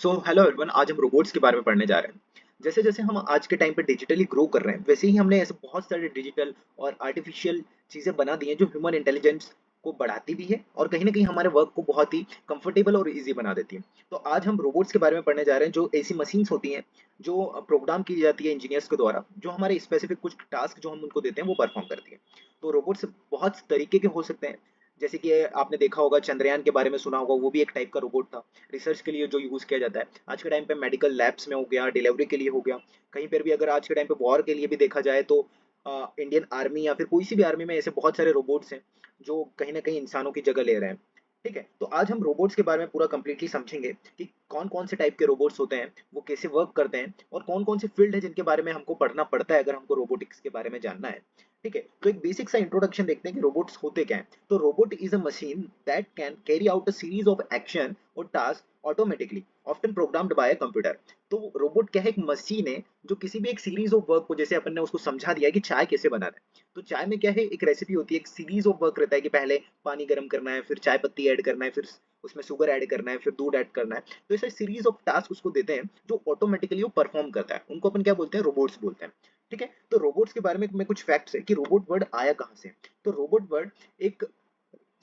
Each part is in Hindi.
सो हेलो एवरीवन, आज हम रोबोट्स के बारे में पढ़ने जा रहे हैं। जैसे जैसे हम आज के टाइम पे डिजिटली ग्रो कर रहे हैं, वैसे ही हमने ऐसे बहुत सारे डिजिटल और आर्टिफिशियल चीज़ें बना दी हैं जो ह्यूमन इंटेलिजेंस को बढ़ाती भी है और कहीं ना कहीं हमारे वर्क को बहुत ही कंफर्टेबल और इजी बना देती है। तो आज हम रोबोट्स के बारे में पढ़ने जा रहे हैं, जो ऐसी मशीन्स होती हैं जो प्रोग्राम की जाती है इंजीनियर्स के द्वारा, जो हमारे स्पेसिफिक कुछ टास्क जो हम उनको देते हैं वो परफॉर्म करती है। तो रोबोट्स बहुत तरीके के हो सकते हैं। जैसे कि आपने देखा होगा, चंद्रयान के बारे में सुना होगा, वो भी एक टाइप का रोबोट था रिसर्च के लिए जो यूज किया जाता है। आज के टाइम पे मेडिकल लैब्स में हो गया, डिलीवरी के लिए हो गया, कहीं पर भी अगर आज के टाइम पे वॉर के लिए भी देखा जाए तो इंडियन आर्मी या फिर कोई सी भी आर्मी में ऐसे बहुत सारे रोबोट्स हैं जो कहीं ना कहीं इंसानों की जगह ले रहे हैं। ठीक है, तो आज हम रोबोट्स के बारे में पूरा कंप्लीटली समझेंगे कि कौन कौन से टाइप के रोबोट्स होते हैं, वो कैसे वर्क करते हैं और कौन कौन से फील्ड है जिनके बारे में हमको पढ़ना पड़ता है अगर हमको रोबोटिक्स के बारे में जानना है। ठीक है, तो एक बेसिक सा इंट्रोडक्शन देखते हैं कि रोबोट्स होते क्या हैं। तो robot is a machine that can carry out a series of action और task automatically, often programmed by a computer. तो रोबोट क्या है? एक मशीन है जो किसी भी एक सीरीज ऑफ वर्क को, जैसे अपन ने उसको समझा दिया है कि चाय कैसे बनाना है, तो चाय में क्या है, एक रेसिपी होती है, एक सीरीज ऑफ वर्क रहता है कि पहले पानी गर्म करना है, फिर चाय पत्ती ऐड करना है, फिर उसमें शुगर ऐड करना है, फिर दूध ऐड करना है। तो ऐसे सीरीज ऑफ टास्क उसको देते हैं जो ऑटोमेटिकली वो परफॉर्म करता है, उनको अपन क्या बोलते हैं? रोबोट्स बोलते हैं। ठीक है, तो रोबोट्स के बारे में कुछ फैक्ट्स है कि रोबोट वर्ड आया कहाँ से। तो रोबोट वर्ड एक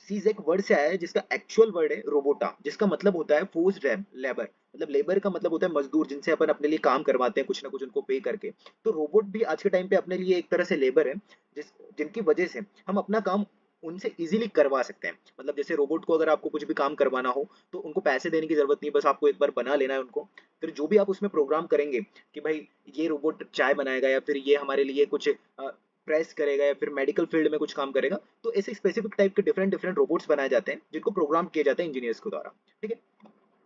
सीज एक वर्ड से आया है जिसका एक्चुअल वर्ड है रोबोटा, जिसका मतलब होता है फोर्स्ड लेबर। मतलब लेबर का मतलब होता है मजदूर, जिनसे अपन अपने लिए काम करवाते हैं कुछ ना कुछ उनको पे करके। तो रोबोट भी आज के टाइम पे अपने लिए एक तरह से लेबर है, जिनकी वजह से हम अपना काम उनसे इजीली करवा सकते हैं। मतलब जैसे रोबोट को अगर आपको कुछ भी काम करवाना हो तो उनको पैसे देने की जरूरत नहीं, बस आपको एक बार बना लेना है उनको। फिर जो भी आप उसमें प्रोग्राम करेंगे कि भाई ये रोबोट चाय बनाएगा या फिर ये हमारे लिए कुछ प्रेस करेगा या फिर मेडिकल फील्ड में कुछ काम करेगा, तो ऐसे स्पेसिफिक टाइप के डिफरेंट डिफरेंट रोबोट्स बनाए जाते हैं जिनको प्रोग्राम किया जाता है इंजीनियर्स के द्वारा। ठीक है,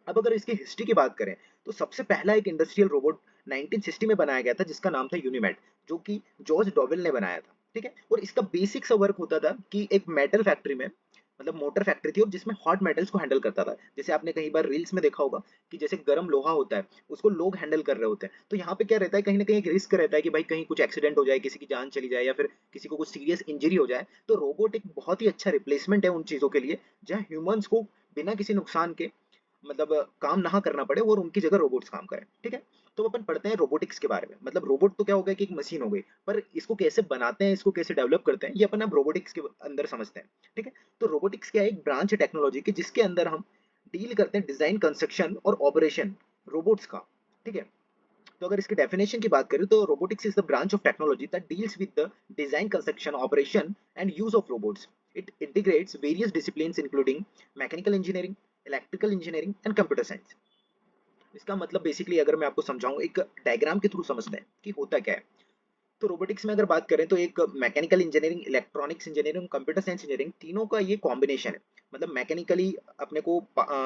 अब अगर इसकी हिस्ट्री की बात करें तो सबसे पहला एक इंडस्ट्रियल रोबोट 1960 में बनाया गया था जिसका नाम था यूनिमेट, जो कि जॉर्ज डॉवेल ने बनाया था। ठीक है, और इसका बेसिक सा वर्क होता था कि एक मेटल फैक्ट्री में, मतलब मोटर फैक्ट्री थी और जिसमें हॉट मेटल्स को हैंडल करता था। जैसे आपने कई बार रील्स में देखा होगा कि जैसे गर्म लोहा होता है उसको लोग हैंडल कर रहे होते हैं, तो यहाँ पे क्या रहता है, कहीं ना कहीं एक रिस्क रहता है कि भाई कहीं कुछ एक्सीडेंट हो जाए, किसी की जान चली जाए या फिर किसी को कुछ सीरियस इंजरी हो जाए, तो रोबोट एक बहुत ही अच्छा रिप्लेसमेंट है उन चीजों के लिए जहाँ ह्यूमंस को बिना किसी नुकसान के, मतलब काम ना करना पड़े और उनकी जगह रोबोट्स काम करें। ठीक है, तो अपन पढ़ते हैं रोबोटिक्स के बारे में। मतलब रोबोट तो क्या हो गया कि एक मशीन हो गई, पर इसको कैसे बनाते हैं, इसको कैसे डेवलप करते हैं, ये अपन अब रोबोटिक्स के अंदर समझते हैं। ठीक है, तो रोबोटिक्स क्या है? एक ब्रांच है टेक्नोलॉजी की जिसके अंदर हम डील करते हैं डिजाइन, कंस्ट्रक्शन और ऑपरेशन रोबोट्स का। ठीक है, तो अगर इसकी डेफिनेशन की बात करें तो robotics is the branch of technology that deals with the design, construction, operation and use of robots. It integrates various disciplines including mechanical engineering, electrical engineering and computer science. इसका मतलब बेसिकली अगर मैं आपको समझाऊं एक डायग्राम के थ्रू समझते हैं कि होता क्या है। तो रोबोटिक्स में अगर बात करें तो एक mechanical engineering, electronics engineering, computer science engineering, तीनों का ये कॉम्बिनेशन है। मतलब मैकेनिकली अपने को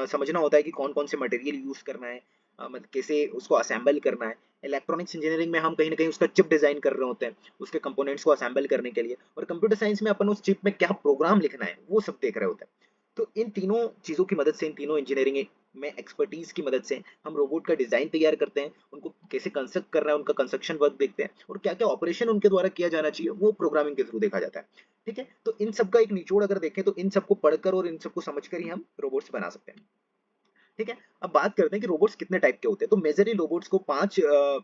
समझना होता है कि कौन कौन से मटेरियल यूज करना है, मतलब कैसे उसको असेंबल करना है। इलेक्ट्रॉनिक्स इंजीनियरिंग में हम कहीं ना कहीं उसका चिप डिजाइन कर रहे होते हैं उसके कंपोनेंट्स को असेंबल करने के लिए, और कंप्यूटर साइंस में अपन उस चिप में क्या प्रोग्राम लिखना है वो सब देख रहे होते हैं। तो इन तीनों चीजों की मदद से, इन तीनों इंजीनियरिंग में एक्सपर्टीज की मदद से हम रोबोट का डिजाइन तैयार करते हैं, उनको कैसे कंस्ट्रक्ट करना है, उनका कंस्ट्रक्शन वर्क देखते हैं और क्या क्या ऑपरेशन उनके द्वारा किया जाना चाहिए वो प्रोग्रामिंग के थ्रू देखा जाता है। ठीक है, तो इन सब का एक निचोड़ अगर देखें तो इन सबको पढ़कर और इन सबको समझकर ही हम रोबोट्स बना सकते हैं। ठीक है, अब बात करते हैं कि रोबोट्स कितने टाइप के होते हैं। तो मेजरली रोबोट्स को 5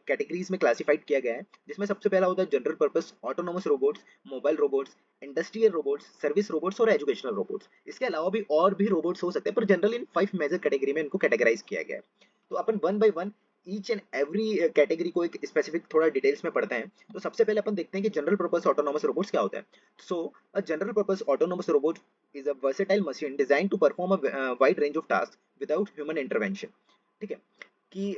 कैटेगरीज में क्लासिफाइड किया गया है, जिसमें सबसे पहला होता है general purpose autonomous robots, mobile robots, industrial robots, service robots और एजुकेशनल रोबोट्स। इसके अलावा भी और भी रोबोट्स हो सकते हैं, पर जनरली इन 5 मेजर कैटेगरी में इनको कैटेगराइज किया गया है। तो अपन one by one each and every category को एक स्पेसिफिक थोड़ा डिटेल्स में पढ़ते हैं। तो सबसे पहले अपन देखते हैं कि जनरल पर्पस ऑटोनोमस रोबोट्स क्या होता है। So a general purpose autonomous robot is a versatile machine designed to perform a wide range of tasks without human intervention। ठीक है, कि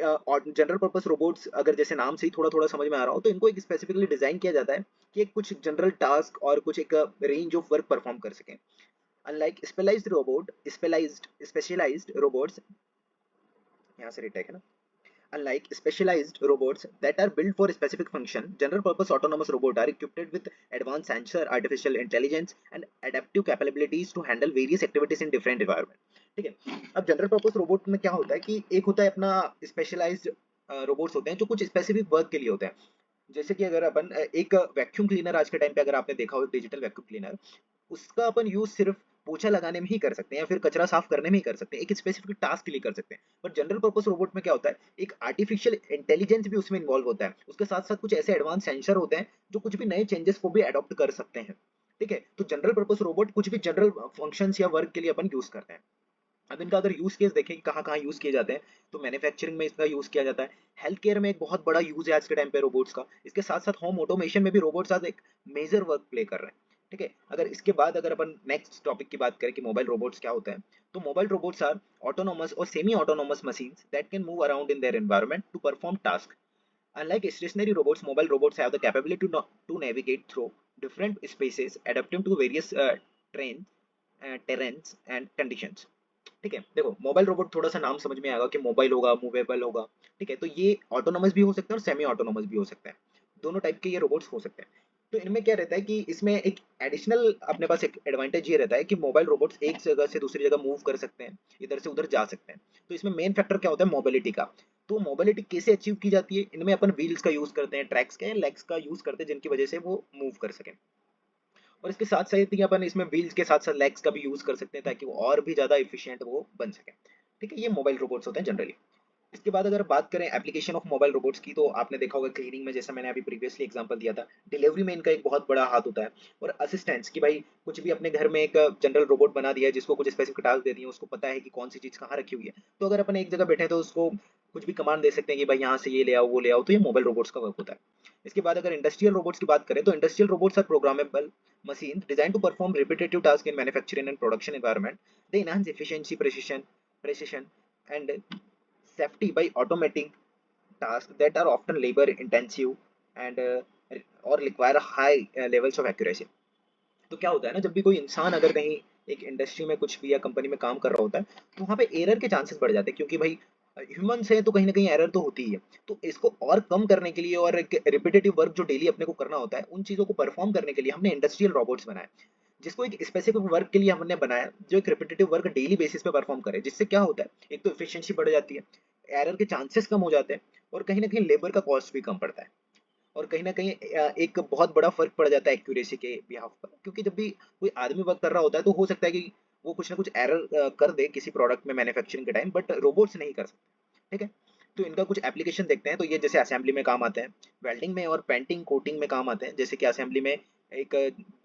जनरल पर्पस रोबोट्स अगर जैसे नाम से ही थोड़ा थोड़ा समझ में आ रहा हो, तो इनको एक स्पेसिफिकली डिजाइन किया जाता है कि एक कुछ जनरल टास्क और कुछ एक रेंज ऑफ वर्क परफॉर्म कर सकें। अनलाइक स्पेशलाइज्ड रोबोट्स, यहाँ से रिटेक है ना, Unlike specialized robots that are built for a specific function, general purpose autonomous robots are equipped with advanced sensor, artificial intelligence, and adaptive capabilities to handle various activities in different environment। ठीक है, अब जनरल पर्पस रोबोट में क्या होता है कि एक होता है अपना स्पेशलाइज्ड रोबोट्स होते हैं जो कुछ स्पेसिफिक वर्क के लिए होते हैं। जैसे कि अगर अपन एक वैक्यूम क्लीनर आज के टाइम पे अगर आपने देखा हो, डिजिटल वैक्यूम क्लीनर, उसका अपन यूज सिर्फ पोछा लगाने में ही कर सकते हैं या फिर कचरा साफ करने में ही कर सकते हैं, एक स्पेसिफिक टास्क के लिए कर सकते हैं। पर जनरल पर्पस रोबोट में क्या होता है, एक आर्टिफिशियल इंटेलिजेंस भी उसमें इन्वॉल्व होता है, उसके साथ साथ कुछ ऐसे एडवांस सेंसर होते हैं जो कुछ भी नए चेंजेस को भी अडॉप्ट कर सकते हैं। ठीक है, तो जनरल पर्पस रोबोट कुछ भी जनरल फंक्शंस या वर्क के लिए अपन यूज करते हैं। अब इनका अगर यूज केस देखें कि कहाँ कहाँ यूज किए जाते हैं, तो मैन्युफैक्चरिंग में इसका यूज किया जाता है, हेल्थ केयर में एक बहुत बड़ा यूज है आज के टाइम पे रोबोट्स का, इसके साथ साथ होम ऑटोमेशन में भी रोबोट्स आज एक मेजर वर्क प्ले कर रहे हैं। ठीक है, अगर इसके बाद अगर अपन नेक्स्ट टॉपिक की बात करें कि मोबाइल रोबोट्स क्या होता है, तो मोबाइल रोबोट्स आर ऑटोनोमस और semi autonomous machines that can move around in their environment to perform task. Unlike stationary robots, mobile robots have the capability to navigate through different spaces, adapting to various terrains and conditions. ठीक है, देखो मोबाइल रोबोट थोड़ा सा नाम समझ में आएगा कि मोबाइल होगा, मूवेबल होगा। ठीक है, तो ये ऑटोनोमस भी हो सकता है और सेमी ऑटोनोमस भी हो सकता है, दोनों टाइप के ये रोबोट्स हो सकते हैं। तो इनमें क्या रहता है कि इसमें एक एडिशनल अपने पास एक एडवांटेज ये रहता है कि मोबाइल रोबोट्स एक जगह से दूसरी जगह मूव कर सकते हैं, इधर से उधर जा सकते हैं। तो इसमें मेन फैक्टर क्या होता है, मोबिलिटी का। तो मोबिलिटी कैसे अचीव की जाती है, इनमें अपन व्हील्स का यूज करते हैं, ट्रैक्स के लेग्स का यूज करते हैं, जिनकी वजह से वो मूव कर सकें। और इसके साथ साथ ही अपन इसमें व्हील्स के साथ साथ लेग्स का भी यूज कर सकते हैं ताकि वो और भी ज्यादा इफिशियंट वो बन सके। ठीक है, ये मोबाइल रोबोट्स होते हैं जनरली। इसके बाद अगर बात करें एप्लीकेशन ऑफ मोबाइल रोबोट्स की, तो आपने देखा होगा क्लीनिंग में, जैसा मैंने अभी प्रीवियसली एग्जांपल दिया था, डिलीवरी में इनका एक बहुत बड़ा हाथ होता है। और असिस्टेंट्स की भाई कुछ भी अपने घर में एक जनरल रोबोट बना दिया है जिसको कुछ स्पेसिफिक टास्क दे दिए, उसको पता है कि कौन सी चीज कहाँ रखी हुई है, तो अगर अपन एक जगह बैठे हैं तो उसको कुछ भी कमांड दे सकते हैं कि भाई यहाँ से ये ले आओ वो ले आओ, तो ये मोबाइल रोबोट्स का वर्क होता है। इसके बाद अगर इंडस्ट्रियल रोबोट्स की बात करें, तो industrial robots are programmable machines designed to perform repetitive tasks in manufacturing and production environment. They enhance efficiency, precision, and safety by automating tasks that are often labor intensive and or require high levels of accuracy. तो क्या होता है ना, जब भी कोई इंसान अगर कहीं एक इंडस्ट्री में कुछ भी या कंपनी में काम कर रहा होता है, तो वहाँ पे एरर के चांसेस बढ़ जाते हैं, क्योंकि भाई ह्यूमंस है तो कहीं ना कहीं एरर तो होती ही है। तो इसको और कम करने के लिए और एक रिपीटेटिव वर्क जो डेली अपने को करना होता है, उन चीज़ों को परफॉर्म करने के लिए हमने इंडस्ट्रियल रोबोट्स बनाए, जिसको एक स्पेसिफिक वर्क के लिए हमने बनाया, जो एक रिपीटेटिव वर्क डेली बेसिस पे परफॉर्म करे। जिससे क्या होता है, एक तो एफिशिएंसी बढ़ जाती है, एरर के चांसेस कम हो जाते हैं, और कहीं ना कहीं लेबर का कॉस्ट भी कम पड़ता है। और कहीं न कहीं एक बहुत बड़ा फ़र्क पड़ जाता है एक्यूरेसी के बिहाफ़ पर, क्योंकि जब भी कोई आदमी वर्क कर रहा होता है तो हो सकता है कि वो कुछ ना कुछ एरर कर दे किसी प्रोडक्ट में मैन्युफैक्चरिंग के टाइम, बट रोबोट्स नहीं कर सकते। ठीक है? तो इनका कुछ एप्लीकेशन देखते हैं, तो ये जैसे असेंबली में काम आते हैं, वेल्डिंग में और पेंटिंग, कोटिंग में काम आते हैं। जैसे कि असेंबली में एक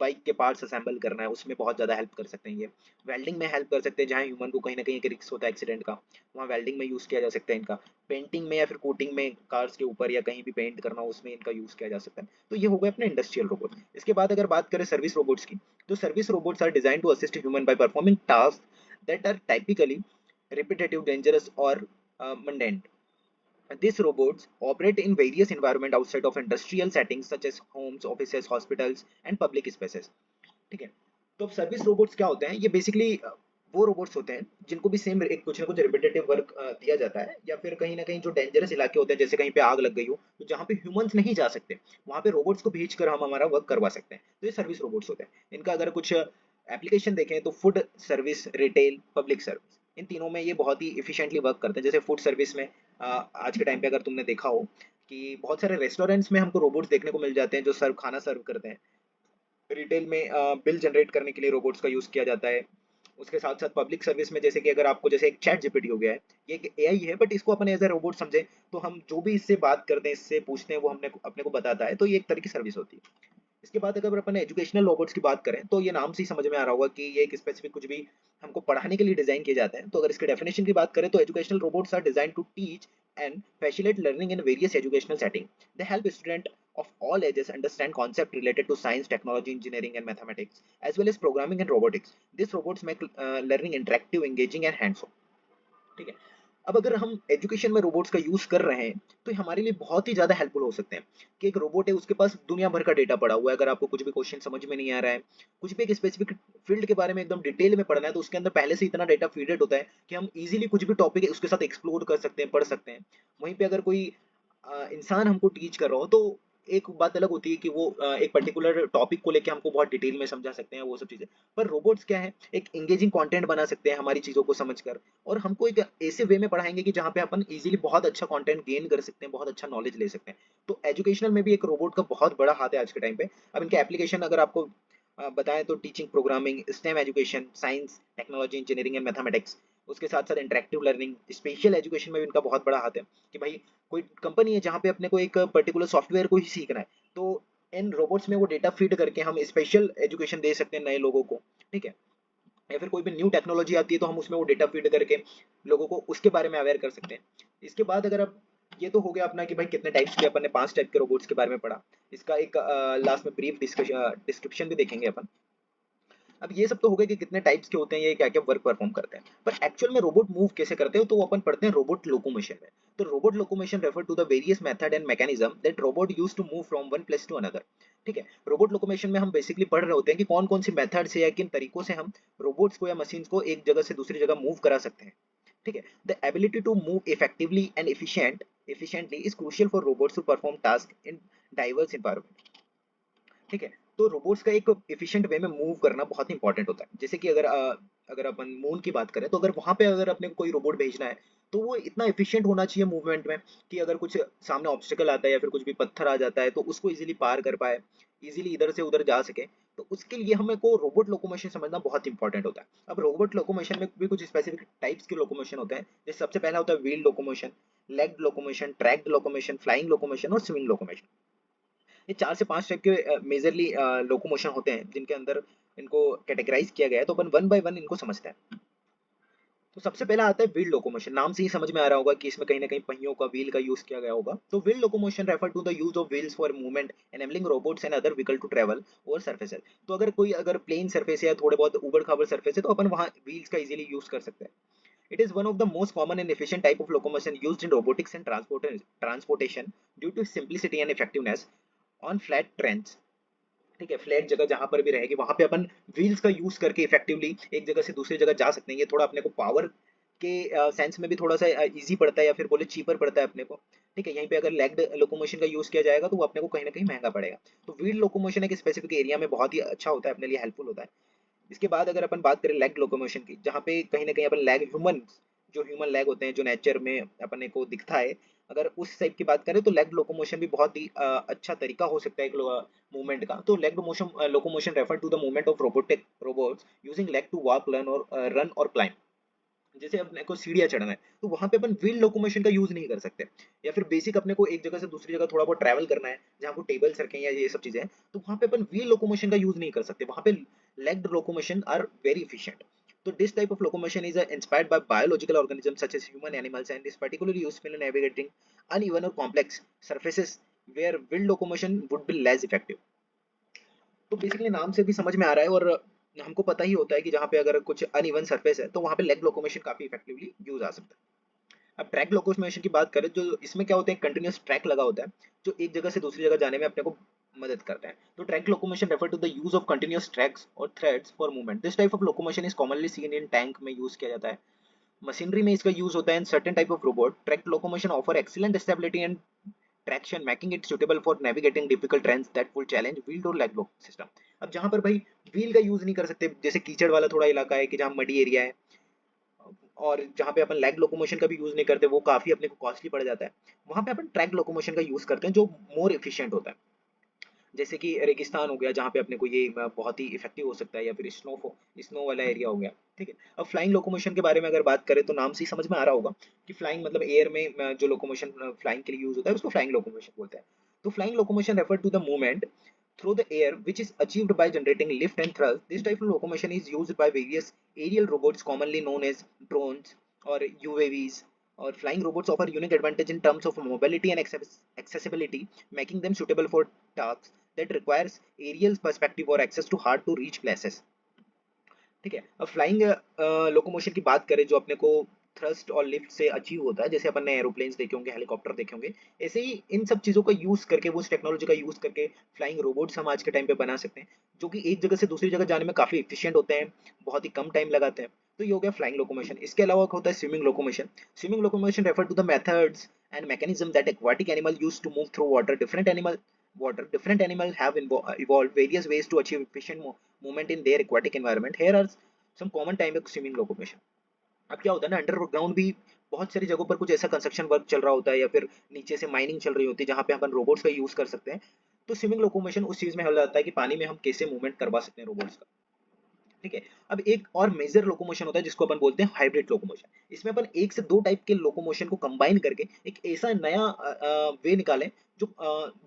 बाइक के पार्ट्स असेंबल करना है, उसमें बहुत ज़्यादा हेल्प कर सकते हैं ये। वेल्डिंग में हेल्प कर सकते हैं, जहाँ ह्यूमन को कहीं न कहीं एक रिस्क होता है एक्सीडेंट का, वहाँ वेल्डिंग में यूज़ किया जा सकता है इनका। पेंटिंग में या फिर कोटिंग में, कार्स के ऊपर या कहीं भी पेंट करना हो, उसमें इनका यूज़ किया जा सकता है। तो ये हो गए अपने इंडस्ट्रियल रोबोट। इसके बाद अगर बात करें सर्विस रोबोट्स की, तो service robots are designed to assist human by performing task that are typically repetitive, dangerous, or mundane. These robots operate in various environments outside of industrial settings such as homes, offices, hospitals, and public spaces. ठीक है, तो अब सर्विस रोबोट्स क्या होते हैं, ये बेसिकली वो रोबोट्स होते हैं जिनको भी सेम एक कुछ ना कुछ रिपीटेटिव वर्क दिया जाता है, या फिर कहीं ना कहीं जो डेंजरस इलाके होते हैं, जैसे कहीं पे आग लग गई हो, तो जहाँ पे ह्यूमंस नहीं जा सकते, वहाँ पे रोबोट्स को भेज कर हम हमारा वर्क करवा सकते हैं। तो ये सर्विस रोबोट्स होते हैं। इनका अगर कुछ एप्लीकेशन देखें तो food service, retail, public service, इन तीनों में ये बहुत ही इफिशिएंटली वर्क करते हैं। जैसे फूड सर्विस में आज के टाइम पे अगर तुमने देखा हो कि बहुत सारे रेस्टोरेंट्स में हमको रोबोट्स देखने को मिल जाते हैं जो खाना सर्व करते हैं। रिटेल में बिल जनरेट करने के लिए रोबोट्स का यूज़ किया जाता है। उसके साथ-साथ पब्लिक सर्विस में, जैसे कि अगर आपको, जैसे एक चैट जीपीटी हो गया है, ये एक एआई है, बट इसको अपन एज़ अ रोबोट समझें, तो हम जो भी इससे बात करते हैं, इससे पूछते हैं, वो हमने अपने को बताता है, तो ये एक तरह की सर्विस होती है। इसके बाद अगर अपन एजुकेशनल रोबोट्स की बात करें, तो ये नाम से ही समझ में आ रहा होगा कि ये एक स्पेसिफिक कुछ भी हमको पढ़ाने के लिए डिज़ाइन किए जाते हैं। तो अगर इसके डेफिनेशन की बात करें, तो educational robots are designed to teach and facilitate learning in various educational setting. They help student of all ages understand concepts related to science, technology, engineering, and mathematics, as well as programming and robotics. These robots make learning interactive, engaging, and hands-on. ठीक है, अब अगर हम एजुकेशन में रोबोट्स का यूज कर रहे हैं, तो ये हमारे लिए बहुत ही ज्यादा हेल्पफुल हो सकते हैं। कि एक रोबोट है, उसके पास दुनिया भर का डेटा पड़ा हुआ है, अगर आपको कुछ भी क्वेश्चन समझ में नहीं आ रहा है, कुछ भी एक स्पेसिफिक फील्ड के बारे में एकदम डिटेल में पढ़ना है, तो उसके अंदर पहले से इतना डेटा फीडेड होता है कि हम इजीली कुछ भी टॉपिक है उसके साथ एक्सप्लोर कर सकते हैं, पढ़ सकते हैं। वहीं पे अगर कोई इंसान हमको टीच कर रहा हो, तो एक बात अलग होती है कि वो एक पर्टिकुलर टॉपिक को लेके हमको बहुत डिटेल में समझा सकते हैं, वो सब चीजें। पर रोबोट्स क्या है, एक एंगेजिंग कंटेंट बना सकते हैं हमारी चीजों को समझकर, और हमको एक ऐसे वे में पढ़ाएंगे कि जहाँ पे अपन इजीली बहुत अच्छा कंटेंट गेन कर सकते हैं, बहुत अच्छा नॉलेज ले सकते हैं। तो एजुकेशनल में भी एक रोबोट का बहुत बड़ा हाथ है आज के टाइम पे। अब इनके एप्लीकेशन अगर आपको बताएं तो teaching, programming, stem education, science, technology, engineering and mathematics. उसके साथ साथ इंटरेक्टिव लर्निंग, स्पेशल एजुकेशन में भी इनका बहुत बड़ा हाथ है कि भाई कोई कंपनी है जहाँ पे अपने को एक पर्टिकुलर सॉफ्टवेयर को ही सीखना है, तो इन रोबोट्स में वो डेटा फीड करके हम स्पेशल एजुकेशन दे सकते हैं नए लोगों को। ठीक है, या फिर कोई भी न्यू टेक्नोलॉजी आती है तो हम उसमें वो डेटा फीड करके लोगों को उसके बारे में अवेयर कर सकते हैं। इसके बाद अगर आप, ये तो हो गया अपना कि भाई कितने टाइप्स के, अपन ने 5 टाइप के रोबोट्स के बारे में पढ़ा। इसका एक लास्ट में ब्रीफ डिस्क्रिप्शन भी देखेंगे अपन। अब ये सब तो हो गए कि कितने टाइप्स के होते हैं, ये क्या क्या वर्क परफॉर्म करते हैं, पर एक्चुअल में रोबोट मूव कैसे करते हैं तो वो अपन पढ़ते हैं रोबोट लोकोमोशन में। तो robot locomotion refer to the various method and mechanism that robot use to move from one place to another. ठीक है, रोबोट लोकोमोशन में हम बेसिकली पढ़ रहे होते हैं कि कौन कौन सी मेथड से या किन तरीकों से हम रोबोट्स को या मशीन्स को एक जगह से दूसरी जगह मूव करा सकते हैं। ठीक है, the ability to move effectively and efficiently is crucial for robots to perform tasks in diverse environment। ठीक है, तो रोबोट्स का एक एफिशिएंट वे में मूव करना बहुत इंपॉर्टेंट होता है। जैसे कि अगर अपन मून की बात करें तो अगर वहां पे अगर अपने को कोई रोबोट भेजना है तो वो इतना एफिशिएंट होना चाहिए मूवमेंट में कि अगर कुछ सामने ऑब्स्टिकल आता है या फिर कुछ भी पत्थर आ जाता है तो उसको इजीली पार कर पाए, इजीली इधर से उधर जा सके। तो उसके लिए हमें को रोबोट लोकोमोशन समझना बहुत इंपॉर्टेंट होता है। अब रोबोट लोकोमोशन में भी कुछ स्पेसिफिक टाइप्स के लोकोमोशन होते हैं। जैसे सबसे पहला होता है wheel locomotion, legged locomotion, tracked locomotion, flying locomotion और स्विंग लोकोमोशन। ये 4 से 5 टाइप के मेजरली लोकोमोशन होते हैं जिनके अंदर इनको कैटेगराइज किया गया है। तो अपन वन बाय वन इनको समझते हैं। तो सबसे पहला आता है व्हील लोकोमोशन। नाम से ही समझ में आ रहा होगा कि इसमें कहीं ना कहीं पहियों का, व्हील का यूज किया गया होगा। तो wheel locomotion refer to the use of wheels for movement enabling robots and other vehicle to travel over surfaces. तो अगर प्लेन सर्फेस है या थोड़े बहुत उबड़ खाबड़ सर्फेस है तो अपन वहाँ व्हील्स का इजीली यूज कर सकते हैं। It is one of the most common and efficient type of locomotion used in robotics and transportation due to its simplicity and effectiveness on flat trains। ठीक है, फ्लैट जगह जहां पर भी रहेगी वहां पे अपन व्हील्स का यूज करके इफेक्टिवली एक जगह से दूसरी जगह जा सकते हैं। ये थोड़ा अपने को पावर के सेंस में भी थोड़ा सा इजी पड़ता है या फिर बोले चीपर पड़ता है अपने को। ठीक है, यहीं पे अगर लेग्ड लोकोमोशन का यूज किया जाएगा तो वो अपने को कहीं ना कहीं महंगा पड़ेगा। तो व्हील लोकोमोशन एक स्पेसिफिक एरिया में बहुत ही अच्छा होता है, अपने लिए हेल्पफुल होता है। इसके बाद अगर अपन बात करें लेग लोकोमोशन की, जहाँ पे कहीं ना कहीं अपन लेग ह्यूमन, जो ह्यूमन लेग होते हैं जो नेचर में अपने को दिखता है, अगर उस टाइप की बात करें तो लेग लोकोमोशन भी बहुत ही अच्छा तरीका हो सकता है एक मूवमेंट का। तो leg locomotion refer to the movement of robots using leg to walk, run और क्लाइंब। जैसे अपने को सीढ़ियाँ चढ़ना है तो वहां पे अपन व्हील लोकोमोशन का यूज नहीं कर सकते। या फिर बेसिक अपने को एक जगह से दूसरी जगह थोड़ा बहुत ट्रैवल करना है जहाँ को टेबल्स रखें या ये सब चीजें हैं, तो वहां पे अपन व्हील लोकोमोशन का यूज नहीं कर सकते। वहां पे legged locomotion are very efficient. तो this type of locomotion is inspired by biological organisms such as human animals and is particularly useful in navigating uneven or complex surfaces where wheel locomotion would be less effective। तो बेसिकली नाम से भी समझ में आ रहा है और हमको पता ही होता है कि जहाँ पे अगर कुछ अनइवन सरफेस है तो वहाँ पे लेग लोकोमोशन काफी इफेक्टिवली यूज आ सकता है। अब ट्रैक लोकोमोशन की बात करें तो इसमें क्या होता है, कंटिन्यूअस ट्रैक लगा होता है जो एक जगह से दूसरी जगह जाने में अपने को मदद करता है। तो track locomotion refer to the use of continuous tracks और threads for movement. This type of locomotion is commonly seen in tank में यूज किया जाता है, मशीनरी में इसका यूज होता है in certain type of robot. Track locomotion offer excellent stability and traction, making it suitable for navigating difficult terrains that would challenge wheeled और लेग सिस्टम। अब जहां पर भाई व्हील का यूज नहीं कर सकते, जैसे कीचड़ वाला थोड़ा इलाका है कि जहाँ मडी एरिया है, और जहाँ पे अपन लैग लोकोमोशन का भी यूज नहीं करते, वो काफी अपने को कॉस्टली पड़ जाता है, वहां पे अपन ट्रैक लोकोमोशन का यूज करते हैं जो मोर एफिशिएंट होता है। जैसे कि रेगिस्तान हो गया जहाँ पे अपने को ये बहुत ही इफेक्टिव हो सकता है, या फिर स्नो वाला एरिया हो गया। ठीक है, अब फ्लाइंग लोकोमोशन के बारे में अगर बात करें तो नाम से ही समझ में आ रहा होगा कि फ्लाइंग मतलब एयर में जो लोकोमोशन फ्लाइंग के लिए यूज होता है उसको फ्लाइंग लोकोमोशन बोलते हैं। तो flying locomotion refer to the movement through the air which is achieved by generating lift and thrust. This type of locomotion is used by various aerial robots commonly known as drones or UAVs, or flying robots offer unique advantage in terms of mobility and accessibility, making them suitable for tasks that requires aerial perspective or access to hard to reach places। ठीक है, अब फ्लाइंग लोकोमोशन की बात करें जो अपने को थ्रस्ट और लिफ्ट से अचीव होता है, जैसे अपन ने एरोप्लेन्स देखे होंगे, हेलीकॉप्टर देखे होंगे, ऐसे ही इन सब चीज़ों का यूज़ करके, वो उस टेक्नोलॉजी का यूज़ करके फ्लाइंग रोबोट्स हम आज के टाइम पे बना सकते हैं जो कि एक जगह से दूसरी जगह जाने में काफ़ी एफिशिएंट होते हैं, बहुत ही कम टाइम लगाते हैं। तो ये हो गया फ्लाइंग लोकोमोशन। इसके अलावा होता है swimming locomotion. Swimming locomotion refer to the methods and mechanism that aquatic animal use to move through water. Different animal have evolved various ways to achieve efficient movement in their aquatic environment. Here are some common type of swimming locomotion। अब क्या होता है ना, अंडरग्राउंड भी बहुत सारी जगहों पर कुछ ऐसा कंस्ट्रक्शन वर्क चल रहा होता है या फिर नीचे से माइनिंग चल रही होती है जहाँ पे अपन रोबोट्स का यूज कर सकते हैं। तो स्विमिंग लोकोमोशन उस चीज में हो जाता है कि पानी में हम कैसे मूवमेंट करवा सकते हैं रोबोट्स का। ठीक है। अब एक और मेजर लोकोमोशन होता है जिसको अपन बोलते हैं हाइब्रिड लोकोमोशन। इसमें अपन एक से दो टाइप के लोकोमोशन को कंबाइन करके एक ऐसा नया वे निकालें जो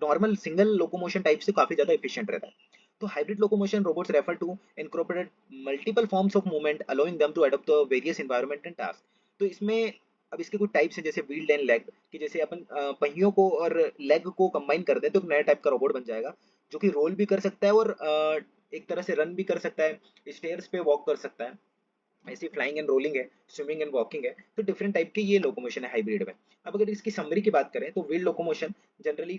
नॉर्मल सिंगल लोकोमोशन टाइप से काफी ज्यादा एफिशिएंट रहता है। तो hybrid locomotion robots refer to incorporate multiple forms of movement allowing them to adopt the various environment and task. तो इसमें अब इसके कुछ टाइप्स हैं जैसे व्हील्ड एंड लेग, कि जैसे अपन पहियों को और लेग को कंबाइन कर दें तो एक नया टाइप का रोबोट बन जाएगा जो कि रोल भी कर सकता है और एक तरह से रन भी कर सकता है, स्टेयर्स पे वॉक कर सकता है। ऐसी फ्लाइंग एंड रोलिंग है, स्विमिंग एंड वॉकिंग है। तो डिफरेंट टाइप के ये लोकोमोशन है हाइब्रिड में। अब अगर इसकी समरी की बात करें तो wheel locomotion generally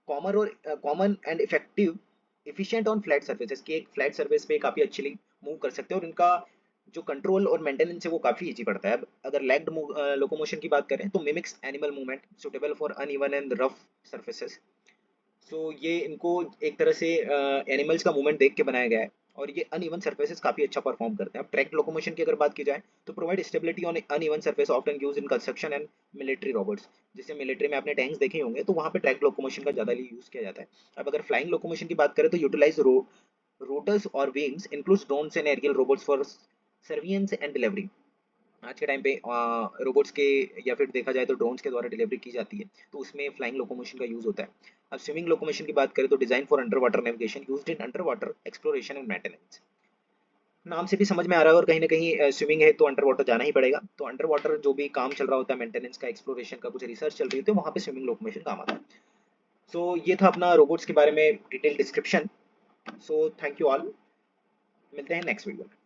common and effective efficient on flat surfaces, की एक फ्लैट सर्फेस पे काफी अच्छी मूव कर सकते हैं और इनका जो कंट्रोल और मेंटेनेंस है वो काफी इजी पड़ता है। अब अगर लेग्ड लोकोमोशन की बात करें तो mimics animal movement suitable for uneven and rough surfaces. So ये इनको एक तरह से एनिमल्स का मूवमेंट देख के बनाया गया है और ये अनइवन सरफेसेस काफी अच्छा परफॉर्म करते हैं। अब ट्रैक्ड लोकोमोशन की अगर बात की जाए तो provide stability on uneven surface often used in construction and military robots. जैसे मिलिट्री में आपने टैंक्स देखे होंगे तो वहाँ पे ट्रैक्ड लोकोमोशन का ज्यादा यूज किया जाता है। अब अगर फ्लाइंग लोकोमोशन की बात करें तो यूटिलाइज रोटर्स और wings includes drones and aerial robots for surveillance and delivery. आज के टाइम पे रोबोट्स के या फिर देखा जाए तो ड्रोन्स के द्वारा डिलीवरी की जाती है, तो उसमें फ्लाइंग लोकोमोशन का यूज होता है। अब स्विमिंग लोकोमोशन की बात करें तो design for under water navigation used in under water exploration and maintenance. नाम से भी समझ में आ रहा है और कहीं ना कहीं स्विमिंग है तो अंडर वाटर जाना ही पड़ेगा, तो अंडर वाटर जो भी काम चल रहा होता है मेंटेनेंस का, एक्सप्लोरेशन का, कुछ रिसर्च चल रही होती है, वहाँ पे स्विमिंग लोकोमोशन काम आता है। सो ये था अपना रोबोट्स के बारे में detail description. So thank you all, मिलते हैं नेक्स्ट वीडियो में।